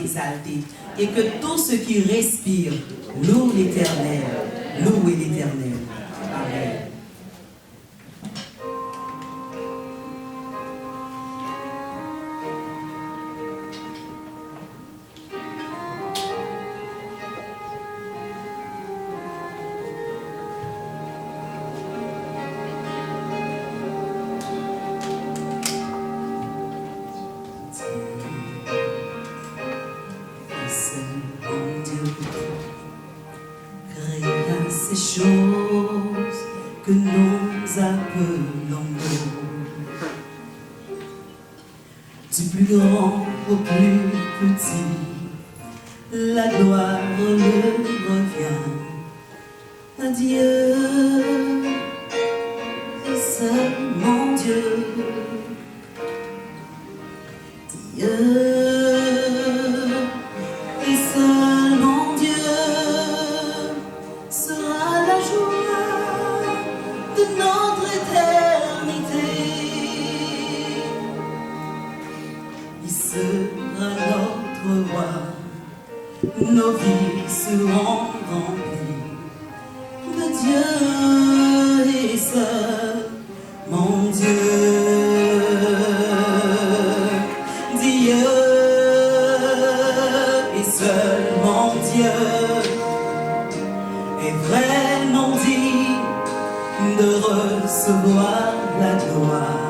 exalté. Et que tout ce qui respire loue l'Éternel. Louez l'Éternel. Amen. Ces choses que nous appelons du plus grand au plus petit, la gloire le revient à Dieu, et seulement Dieu, Dieu. Nos vies seront remplies de Dieu et seul mon Dieu, Dieu et seul mon Dieu est vraiment digne de recevoir la gloire.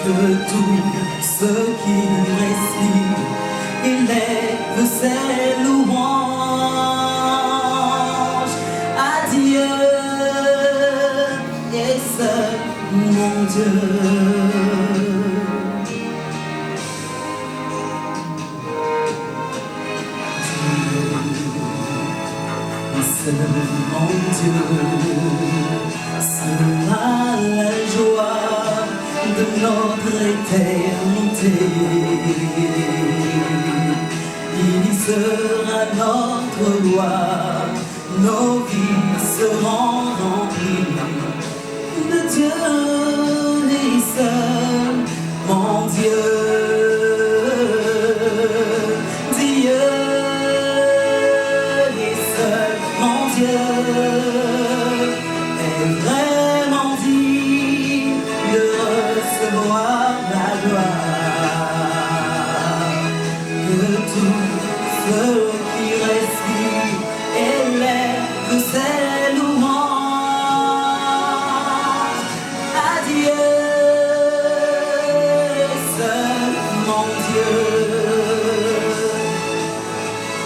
Que tout ce qui respire élève ses louanges à Dieu et seul mon Dieu. Et seul mon Dieu sera la joie de notre éternité. Il sera notre gloire, nos vies seront remplies de Dieu et seul mon Dieu, Dieu et seul mon Dieu est vraiment digne de recevoir la gloire. Que tout ce qui respire élève ses louanges à Dieu, seul mon Dieu.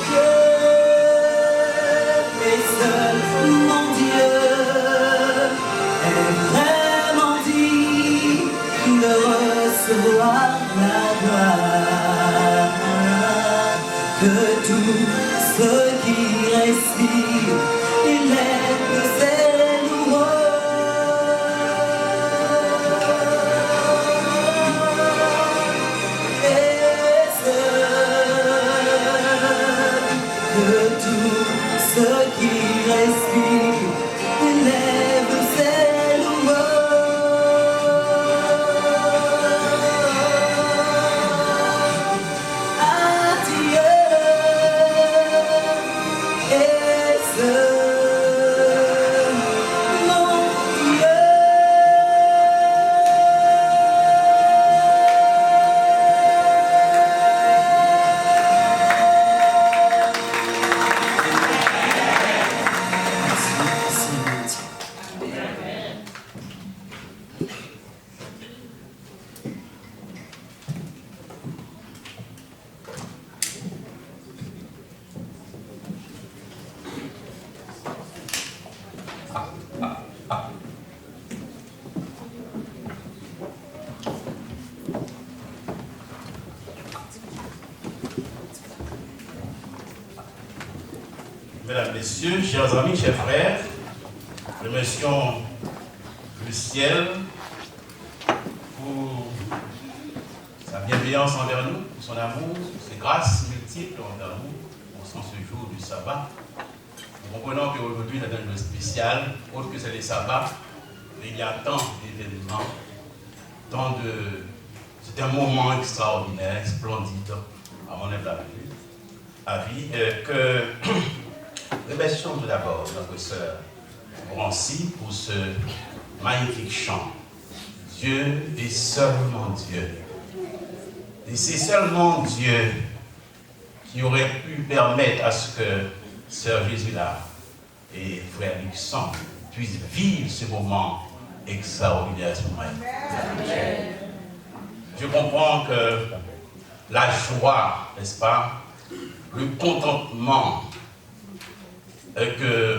Dieu et seul mon Dieu est vraiment digne de recevoir la gloire. Que tout ce qui respire élève ses louanges et que tout ce qui respire élève ses louanges à Dieu. Mesdames, Messieurs, chers amis, chers frères, remercions le ciel pour sa bienveillance envers nous, pour son amour, pour ses grâces multiples envers nous, pour ce jour du sabbat. Nous comprenons qu'aujourd'hui, c'est un jour spécial, autre que c'est les sabbats, mais il y a tant d'événements, tant de C'est un moment extraordinaire, splendide, à mon humble avis, que remercions tout d'abord notre sœur Morancy pour ce magnifique chant. Dieu est seulement Dieu. Et c'est seulement Dieu qui aurait pu permettre à ce que Sœur Jésus-là et Frère Luxon puissent vivre ce moment extraordinaire. Je comprends que la joie, n'est-ce pas, le contentement que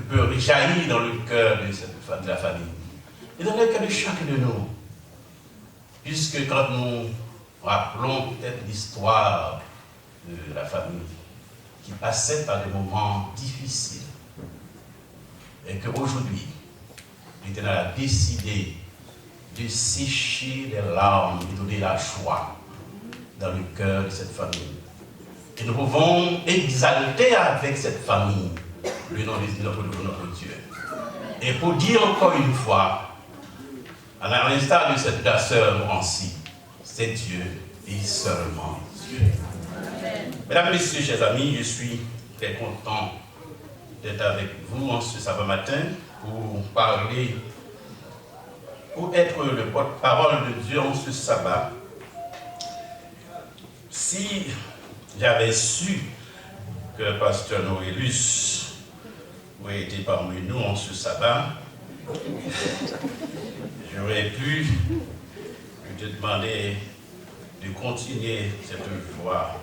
peut jaillir dans le cœur de la famille et dans le cœur de chacun de nous, puisque quand nous rappelons peut-être l'histoire de la famille qui passait par des moments difficiles et qu'aujourd'hui, l'Éternel a décidé de sécher les larmes et donner la joie dans le cœur de cette famille. Et nous pouvons exalter avec cette famille le nom de notre Dieu. Et pour dire encore une fois, à l'instar de cette sœur Morancy, c'est Dieu et seulement Dieu. Mesdames, Messieurs, chers amis, je suis très content d'être avec vous en ce sabbat matin pour parler, pour être le porte-parole de Dieu en ce sabbat. Si j'avais su que Pasteur Noélus aurait été parmi nous en ce sabbat, j'aurais pu lui demander de continuer cette joie,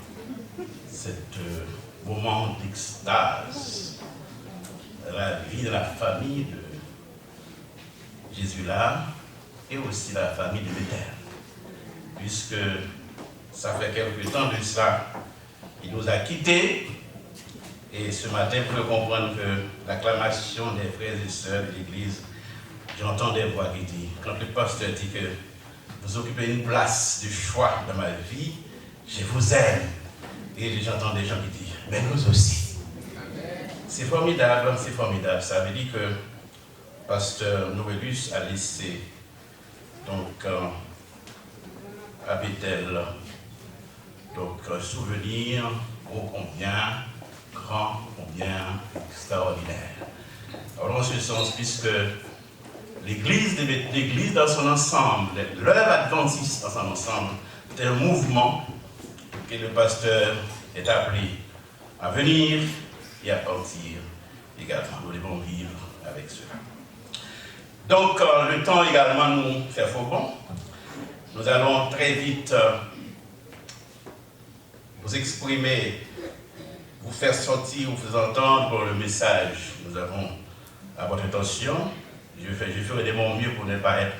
cet moment d'extase dans la vie de la famille de Jésus-là et aussi la famille de Bethel, puisque ça fait quelque temps de ça, il nous a quittés. Et ce matin, vous pouvez comprendre que l'acclamation des frères et sœurs de l'Église, j'entends des voix qui disent, quand le pasteur dit que vous occupez une place de choix dans ma vie, je vous aime. Et j'entends des gens qui disent, mais nous aussi. C'est formidable, c'est formidable. Ça veut dire que pasteur Noélus a laissé donc à Bethel donc souvenir ô combien grand, combien extraordinaire. Alors, en ce sens, puisque l'Église dans son ensemble, l'œuvre adventiste dans son ensemble, c'est un mouvement que le pasteur est appelé à venir et à partir également. Nous devons vivre avec cela. Donc, le temps également nous fait faux bon. Nous allons très vite vous exprimer, vous faire sortir, vous faire entendre le message. Nous avons à votre attention. Je ferai de mon mieux pour ne pas être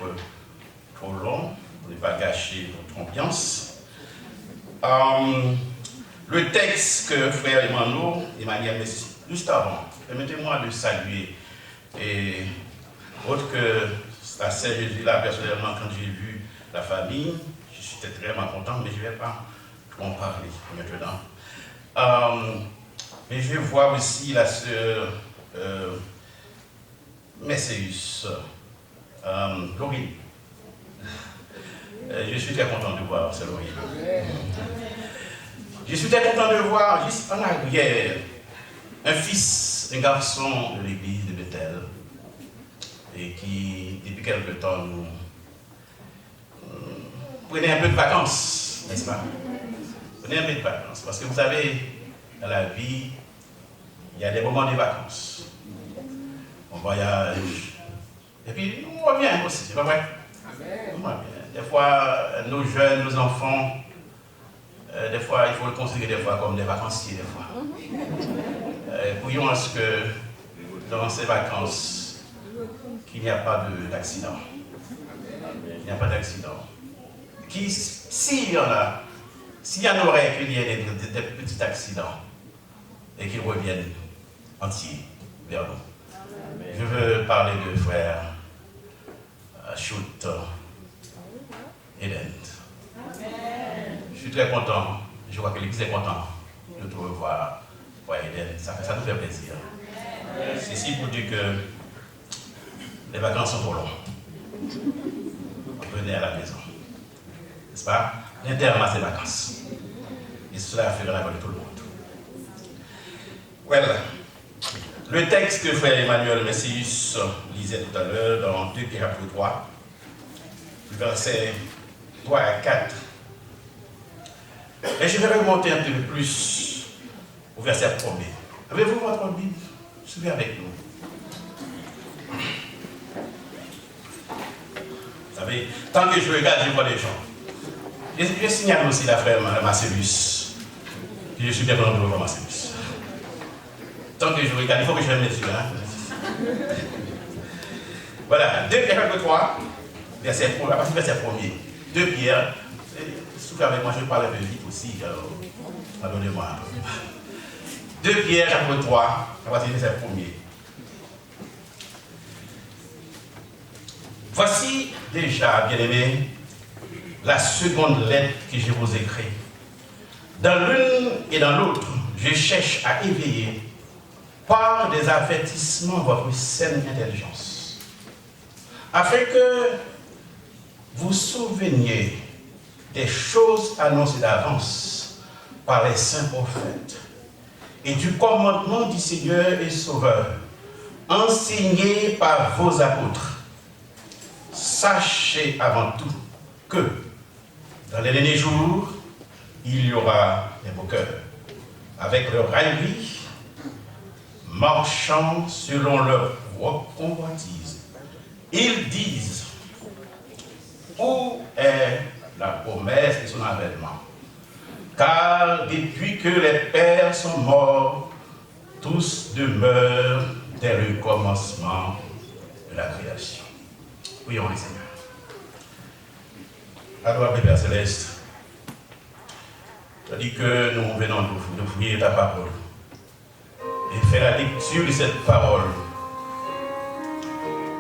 trop long, pour ne pas gâcher votre ambiance. Le texte que frère Emmanuel, juste avant, permettez-moi de saluer, et autre que la sœur Jésus, là, personnellement, quand j'ai vu la famille, je suis vraiment content, mais je ne vais pas en parler maintenant. Mais je vais voir aussi la sœur Messéus, Laurine. Je suis très content de voir, c'est Laurine. Je suis très content de voir, juste en arrière, un fils, un garçon de l'église de Bethel, et qui, depuis quelque temps, nous prenait un peu de vacances, n'est-ce pas? Prenez un peu de vacances, parce que vous savez, dans la vie, il y a des moments de vacances. On voyage, et puis on revient aussi, c'est pas vrai? On revient. Des fois, nos jeunes, nos enfants, des fois, il faut le considérer des fois comme des vacanciers, des fois. Prions à ce que, dans ces vacances, qu'il n'y a pas d'accident. Il n'y a pas d'accident. S'il y en a, s'il y en aurait qu'il y ait des petits accidents, et qu'ils reviennent entiers vers nous. Je veux parler de frère Chute Eden. Je suis très content, je crois que l'Église est contente de te revoir, frère Eden. Ça nous fait plaisir. C'est ici pour dire que les vacances sont trop longues. Venez à la maison. n'est-ce pas? L'internat, c'est vacances. Et cela fait la de tout le monde. Voilà. Le texte que frère Emmanuel Messius lisait tout à l'heure dans 2 Pierre 3, versets 3 à 4. Et je vais remonter un peu plus au verset 1er. Avez-vous votre Bible? Suivez avec nous. Vous savez, tant que je regarde, je vois les gens. Je signale aussi la frère Marcellus, que je suis bien content de voir Marcellus. Tant que je regarde, il faut que je mette dessus. Hein? Voilà, 2 Pierre 3, verset 1, à partir du verset 1er. 2 Pierre, soufflez avec moi, je parle un peu vite aussi, alors pardonnez-moi. 2 Pierre chapitre 3, à partir du verset 1er. Voici déjà, bien-aimés, la seconde lettre que je vous écris. Dans l'une et dans l'autre, je cherche à éveiller par des avertissements votre saine intelligence, afin que vous souveniez des choses annoncées d'avance par les saints prophètes et du commandement du Seigneur et Sauveur, enseigné par vos apôtres. Sachez avant tout que dans les derniers jours, il y aura des moqueurs, avec leur raillerie, marchant selon leur convoitise. Ils disent, où est la promesse de son avènement? Car depuis que les pères sont morts, tous demeurent dès le commencement de la création. Prions les Seigneurs. Adorable Père Céleste, tu as dit que nous venons de fouiller ta parole et faire la lecture de cette parole.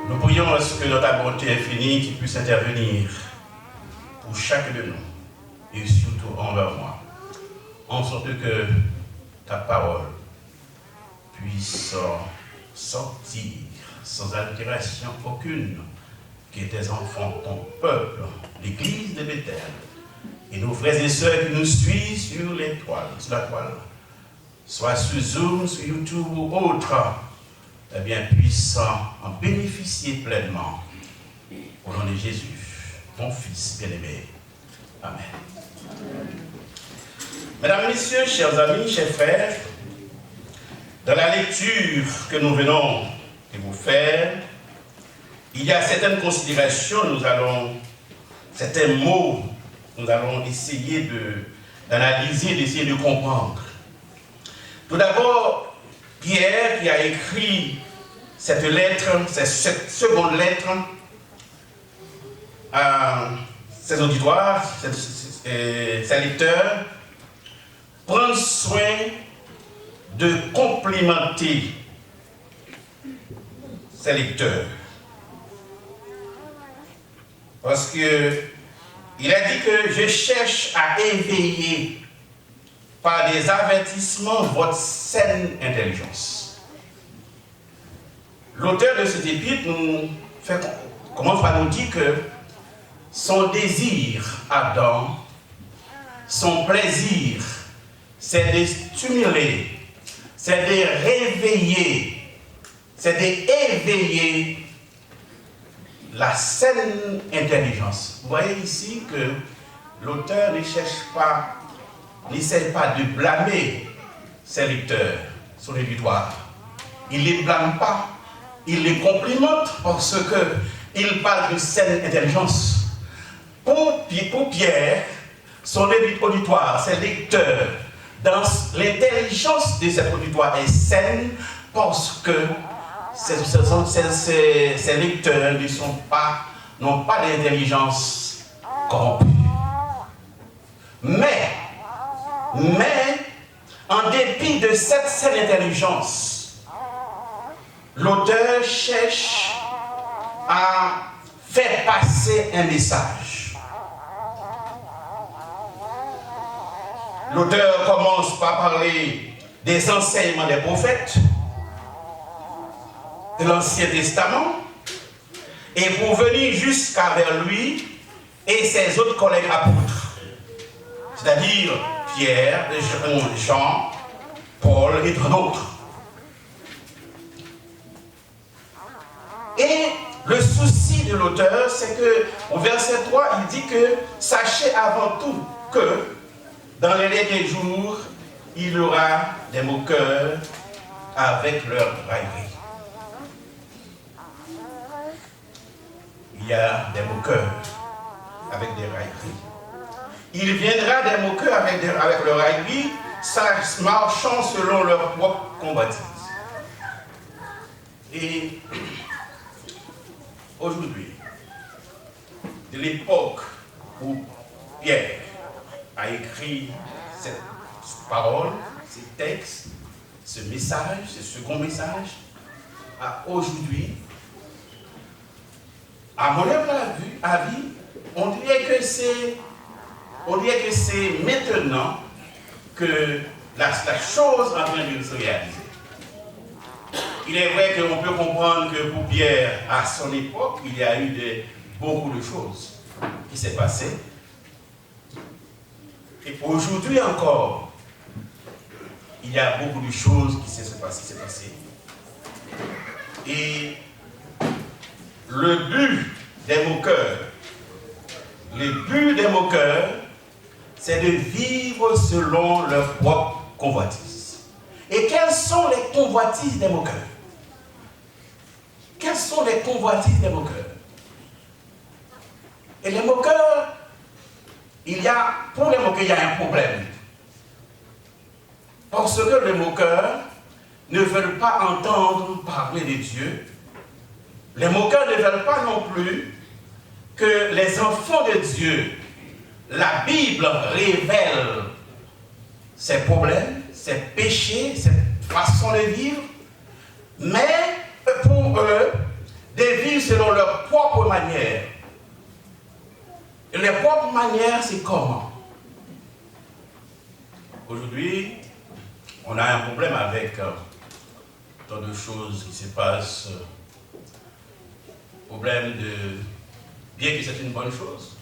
Nous prions à ce que dans ta bonté infinie, tu puisses intervenir pour chacun de nous et surtout envers moi, en sorte que ta parole puisse sortir sans altération aucune, que tes enfants, ton peuple, l'église de Bethel, et nos frères et sœurs qui nous suivent sur la toile, soit sur Zoom, sur YouTube ou autre, eh bien, puissent en bénéficier pleinement. Au nom de Jésus, ton Fils bien-aimé. Amen. Mesdames, Messieurs, chers amis, chers frères, dans la lecture que nous venons de vous faire, il y a certaines considérations, certains mots, nous allons essayer d'analyser, d'essayer de comprendre. Tout d'abord, Pierre qui a écrit cette lettre, cette seconde lettre à ses auditoires, ses lecteurs, prend soin de complimenter ses lecteurs. Parce qu'il a dit que je cherche à éveiller par des avertissements votre saine intelligence. L'auteur de cet épître commence par nous dire que son désir ardent, son plaisir, c'est de stimuler, c'est de réveiller, c'est d'éveiller la saine intelligence. Vous voyez ici que l'auteur n'essaie pas de blâmer ses lecteurs, son auditoire. Il ne les blâme pas, il les complimente parce qu'il parle de saine intelligence. Pour Pierre, son auditoire, ses lecteurs, dans l'intelligence de cet auditoire est saine parce que ces lecteurs n'ont pas d'intelligence corrompue. Mais, en dépit de cette saine intelligence, l'auteur cherche à faire passer un message. L'auteur commence par parler des enseignements des prophètes, de l'Ancien Testament, et pour venir jusqu'à vers lui, et ses autres collègues apôtres, c'est-à-dire Pierre, Jean, Paul et d'autres. Et le souci de l'auteur, c'est que au verset 3, il dit que sachez avant tout que dans les derniers jours, il y aura des moqueurs avec leur raillerie. Il y a des moqueurs avec des railleries. Il viendra des moqueurs avec leur raillerie, marchant selon leur propre convoitise. Et aujourd'hui, de l'époque où Pierre a écrit cette parole, ces textes, ce message, ce second message, à aujourd'hui, à mon avis, on dirait que c'est maintenant que la chose est en train de se réaliser. Il est vrai qu'on peut comprendre que pour Pierre, à son époque, il y a eu beaucoup de choses qui s'est passées. Et aujourd'hui encore, il y a beaucoup de choses qui s'est passées. Et le but des moqueurs, c'est de vivre selon leur propre convoitise. Et quelles sont les convoitises des moqueurs? Quelles sont les convoitises des moqueurs? Et les moqueurs, pour les moqueurs, il y a un problème. Parce que les moqueurs ne veulent pas entendre parler de Dieu. Les moqueurs ne veulent pas non plus que les enfants de Dieu, la Bible révèle ses problèmes, ses péchés, ses façons de vivre, mais pour eux, de vivre selon leur propre manière. Et les propres manières, c'est comment? Aujourd'hui, on a un problème avec tant de choses qui se passent. Problème de... Bien que c'est une bonne chose,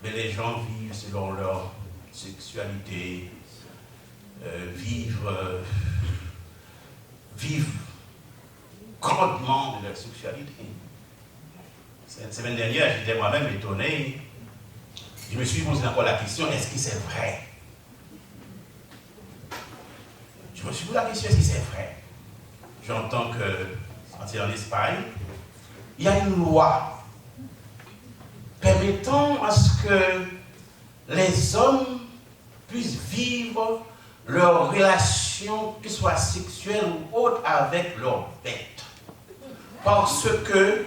mais les gens vivent selon leur sexualité, vivent grandement de leur sexualité. Cette semaine dernière, j'étais moi-même étonné. Je me suis posé encore la question, est-ce que c'est vrai? Je me suis posé la question, est-ce que c'est vrai? J'entends que, en Espagne, il y a une loi permettant à ce que les hommes puissent vivre leurs relations, qu'elles soient sexuelles ou autres, avec leurs bêtes. Parce que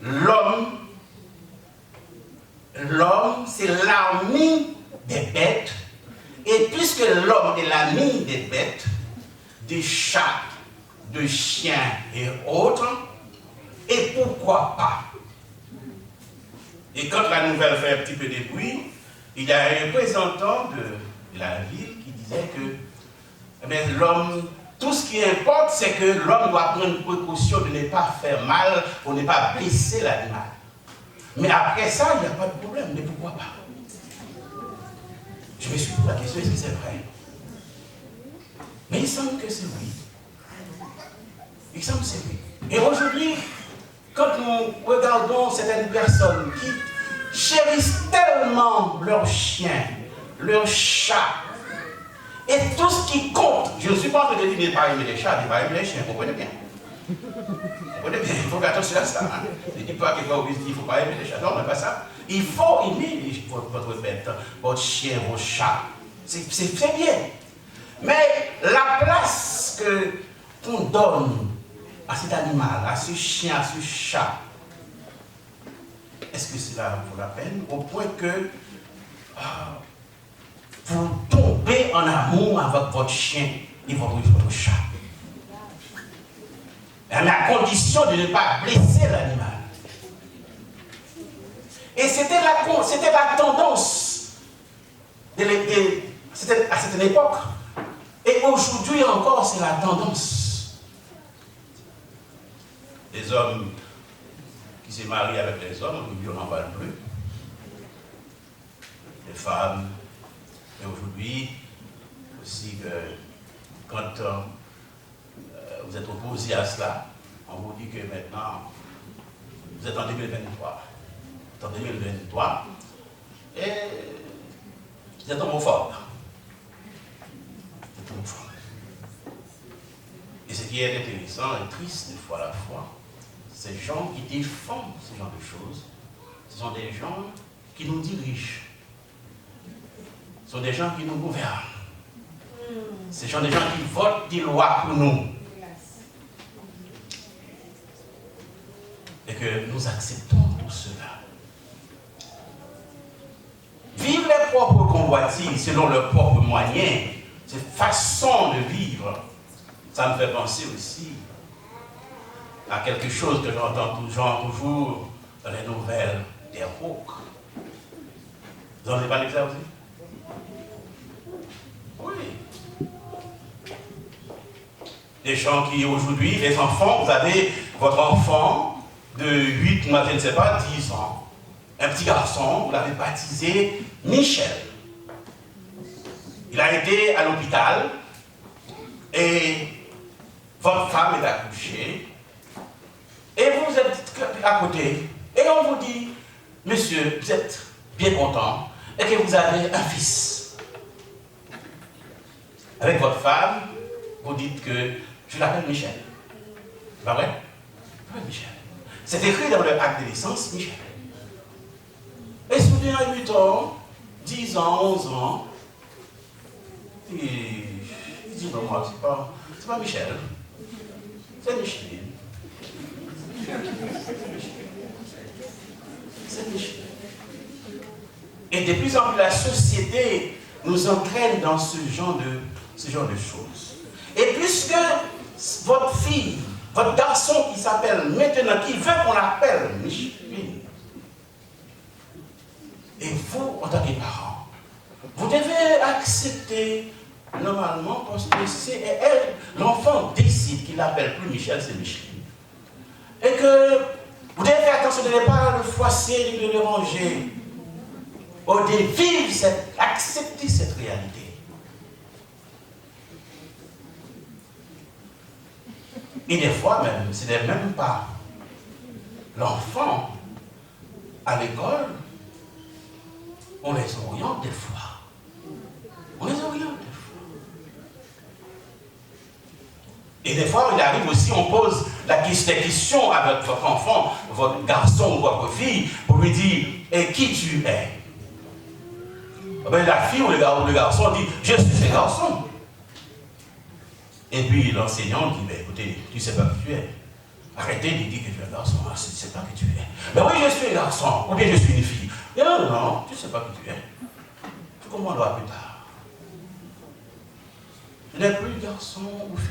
l'homme, c'est l'ami des bêtes, et puisque l'homme est l'ami des bêtes, des chats, de chiens et autres, et pourquoi pas? Et quand la nouvelle fait un petit peu de bruit, il y a un représentant de la ville qui disait que l'homme, tout ce qui importe, c'est que l'homme doit prendre précaution de ne pas faire mal, pour ne pas blesser l'animal. Mais après ça, il n'y a pas de problème, mais pourquoi pas? Je me suis posé la question, est-ce que c'est vrai? Mais il semble que c'est oui. Il semble que c'est oui. Et aujourd'hui, quand nous regardons certaines personnes qui chérissent tellement leurs chiens, leurs chats, et tout ce qui compte, je ne suis pas en train de dire ne pas aimer les chats, ne pas aimer les chiens, vous comprenez bien. Vous comprenez bien, il faut faire attention à ça. Hein. Je ne dis pas qu'il ne faut pas aimer les chats, non, mais pas ça. Il faut aimer votre bête, votre chien, vos chats. C'est très bien. Mais la place qu'on donne à cet animal, à ce chien, à ce chat, est-ce que cela vaut la peine au point que vous tombez en amour avec votre chien et votre chat? À la condition de ne pas blesser l'animal. Et c'était la tendance à cette époque. Et aujourd'hui encore, c'est la tendance. Des hommes qui s'est marié avec les hommes, aujourd'hui on n'en parle plus. Les femmes, et aujourd'hui, aussi que quand vous êtes opposé à cela, on vous dit que maintenant, vous êtes en 2023. Vous êtes en 2023 et vous êtes homophobe. Vous êtes homophobe. Et ce qui est intéressant et triste, des fois à la fois, ces gens qui défendent ce genre de choses, ce sont des gens qui nous dirigent. Ce sont des gens qui nous gouvernent. Ce sont des gens qui votent des lois pour nous. Et que nous acceptons tout cela. Vivre les propres convoitises selon leurs propres moyens, cette façon de vivre, ça me fait penser aussi à quelque chose que j'entends toujours dans les nouvelles des rocs. Vous en avez parlé de ça aussi? Oui. Des gens qui aujourd'hui, les enfants, vous avez votre enfant de 8 mois, je ne sais pas, 10 ans. Un petit garçon, vous l'avez baptisé Michel. Il a été à l'hôpital et votre femme est accouchée et vous êtes à côté et on vous dit, monsieur, vous êtes bien content et que vous avez un fils. Avec votre femme, vous dites que je l'appelle Michel. Pas vrai? Oui, Michel. C'est écrit dans le acte de naissance, Michel. Et soudain, à 8 ans, 10 ans, 11 ans, il dit non, moi, c'est pas Michel. C'est Micheline. C'est Micheline. Et de plus en plus, la société nous entraîne dans ce genre de choses. Et puisque votre fille, votre garçon qui s'appelle maintenant, qui veut qu'on l'appelle Micheline, et vous, en tant que parents, vous devez accepter normalement parce que c'est elle, l'enfant décide qu'il l'appelle plus Michel, c'est Micheline. Et que vous devez faire attention de ne pas le froisser, de le déranger. Au vivre, accepter cette réalité. Et des fois même, ce n'est même pas l'enfant à l'école, on les oriente des fois. On les oriente des fois. Et des fois, il arrive aussi, on pose des questions avec votre enfant, votre garçon ou votre fille, pour lui dire, et qui tu es? Ben, la fille ou le garçon dit, je suis un garçon. Et puis l'enseignant dit, ben, écoutez, tu ne sais pas qui tu es. Arrêtez de dire que tu es un garçon, tu ne sais pas qui tu es. Ben oui, je suis un garçon, ou bien je suis une fille. Et non, non, tu ne sais pas qui tu es. Tu comprendras plus tard. Tu n'es plus garçon ou fille.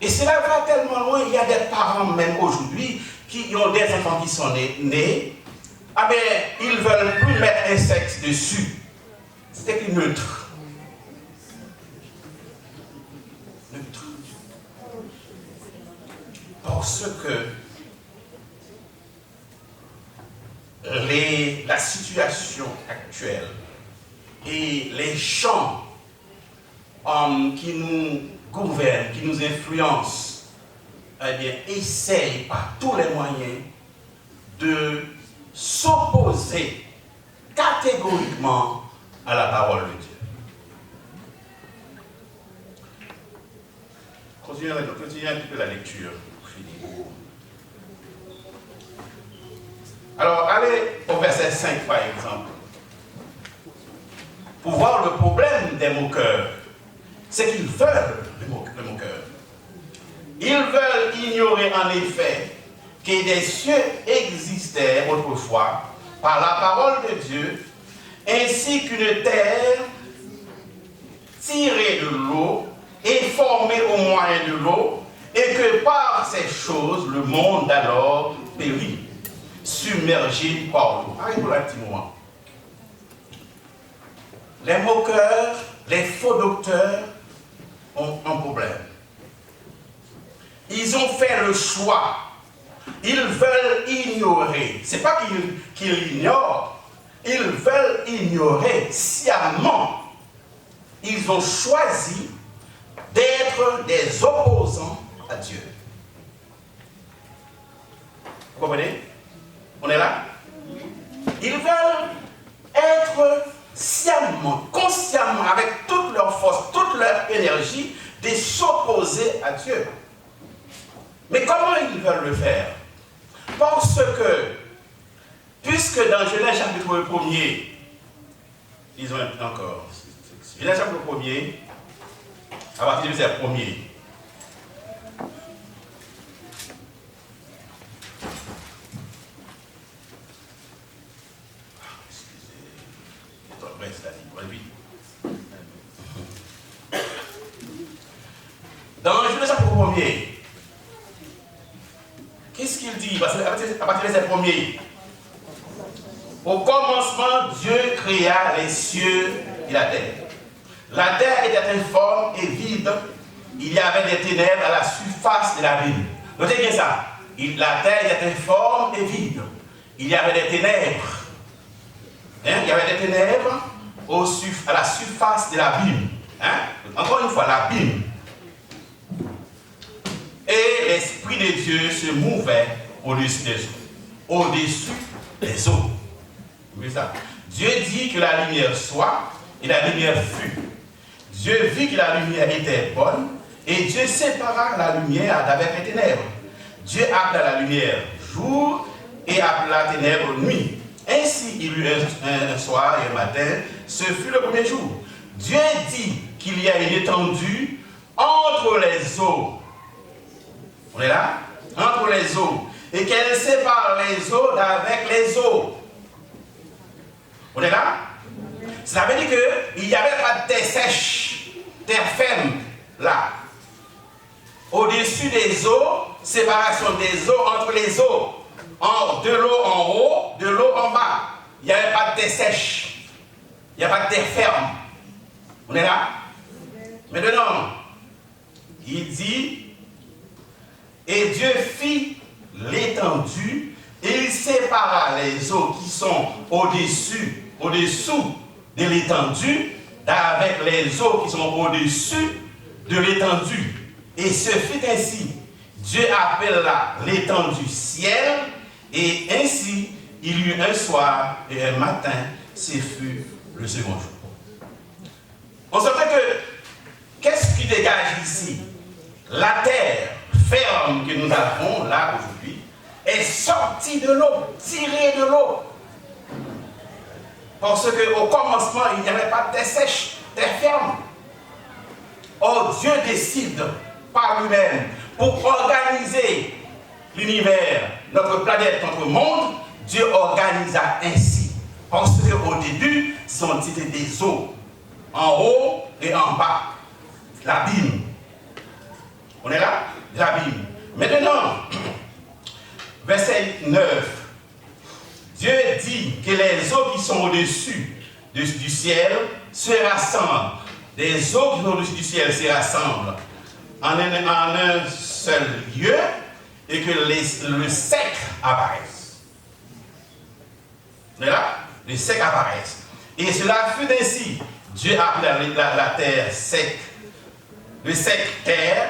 Et cela va tellement loin, il y a des parents même aujourd'hui qui ont des enfants qui sont nés. Ah ben, ils ne veulent plus mettre un sexe dessus. C'est écrit neutre. Neutre. Parce que la situation actuelle et les gens qui nous gouvernent, qui nous influencent, eh bien, essayent par tous les moyens de s'opposer catégoriquement à la parole de Dieu. Continuez un petit peu la lecture. Alors, allez au verset 5 par exemple. Pour voir le problème des moqueurs. C'est qu'ils veulent, les moqueurs. Ils veulent ignorer en effet que des cieux existaient autrefois par la parole de Dieu, ainsi qu'une terre tirée de l'eau et formée au moyen de l'eau, et que par ces choses, le monde alors périt, submergé par l'eau. Arrêtez-vous là un petit moment. Les moqueurs, les faux docteurs ont un problème. Ils ont fait le choix. ils veulent ignorer. Ce n'est pas qu'ils ignorent, ils veulent ignorer sciemment. Ils ont choisi d'être des opposants à Dieu. Vous comprenez? On est là? Ils veulent être sciemment, consciemment, avec toute leur force, toute leur énergie, de s'opposer à Dieu. Mais comment ils veulent le faire? Parce que, puisque dans Genèse chapitre 1er, disons encore, Genèse chapitre 1er, à partir du verset 1er, dans Genèse chapitre 1er, qu'est-ce qu'il dit? Parce qu'à partir du verset 1er, au commencement, Dieu créa les cieux et la terre. La terre était informe et vide. Il y avait des ténèbres à la surface de l'abîme. Notez bien ça. La terre était informe et vide. Il y avait des ténèbres. Il y avait des ténèbres à la surface de l'abîme. Encore une fois, l'abîme. Et l'Esprit de Dieu se mouvait au-dessus des eaux. Au-dessus des eaux. Vous voyez ça? Dieu dit que la lumière soit, et la lumière fut. Dieu vit que la lumière était bonne, et Dieu sépara la lumière d'avec les ténèbres. Dieu appela la lumière jour, et appela la ténèbre nuit. Ainsi il y eut un soir et un matin, ce fut le premier jour. Dieu dit qu'il y a une étendue entre les eaux. On est là? Entre les eaux. Et qu'elle sépare les eaux d'avec les eaux. On est là? Ça veut dire qu'il n'y avait pas de terre sèche, terre ferme, là. Au-dessus des eaux, séparation des eaux entre les eaux. De l'eau en haut, de l'eau en bas. Il n'y avait pas de terre sèche. Il n'y a pas de terre ferme. On est là? Maintenant, il dit, et Dieu fit l'étendue, et il sépara les eaux qui sont au-dessous de l'étendue, avec les eaux qui sont au-dessus de l'étendue. Et ce fut ainsi. Dieu appela l'étendue ciel, et ainsi il y eut un soir et un matin, ce fut le second jour. On s'entend que, qu'est-ce qui dégage ici? La terre ferme que nous avons là aujourd'hui est sortie de l'eau, tirée de l'eau. Parce qu'au commencement, il n'y avait pas de terre sèche, terre ferme. Or, Dieu décide par lui-même pour organiser l'univers, notre planète, notre monde. Dieu organisa ainsi. Parce qu'au début, c'était des eaux, en haut et en bas. L'abîme. On est là? L'abîme. Maintenant, verset 9. Dieu dit que les eaux qui sont au-dessus du ciel se rassemblent. Les eaux qui sont au-dessus du ciel se rassemblent en un seul lieu et que le sec apparaisse. Vous êtes là? Les secs apparaissent. Et cela fut ainsi. Dieu appela la terre sec. Le sec terre,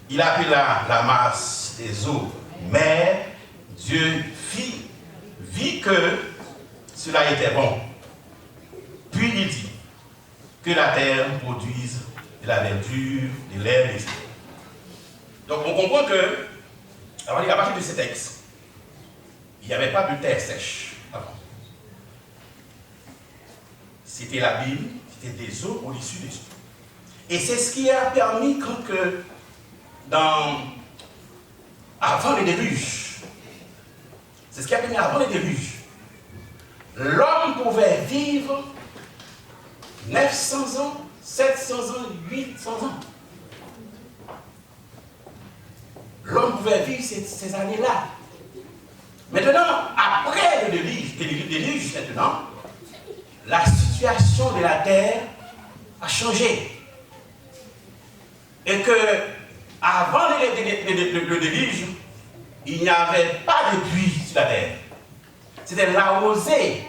il appela la masse des eaux mer. Dieu vit que cela était bon. Puis il dit que la terre produise de la verdure, de l'herbe, etc. Donc on comprend que, à partir de ce texte, il n'y avait pas de terre sèche avant. C'était l'abîme, c'était des eaux au-dessus des eaux. Et c'est ce qui a permis que avant le déluge, c'est ce qui a permis avant le déluge, l'homme pouvait vivre 900 ans, 700 ans, 800 ans. L'homme pouvait vivre ces années-là. Maintenant, après le déluge, maintenant, la situation de la terre a changé. Et que, avant le déluge, il n'y avait pas de pluie sur la terre. C'était la rosée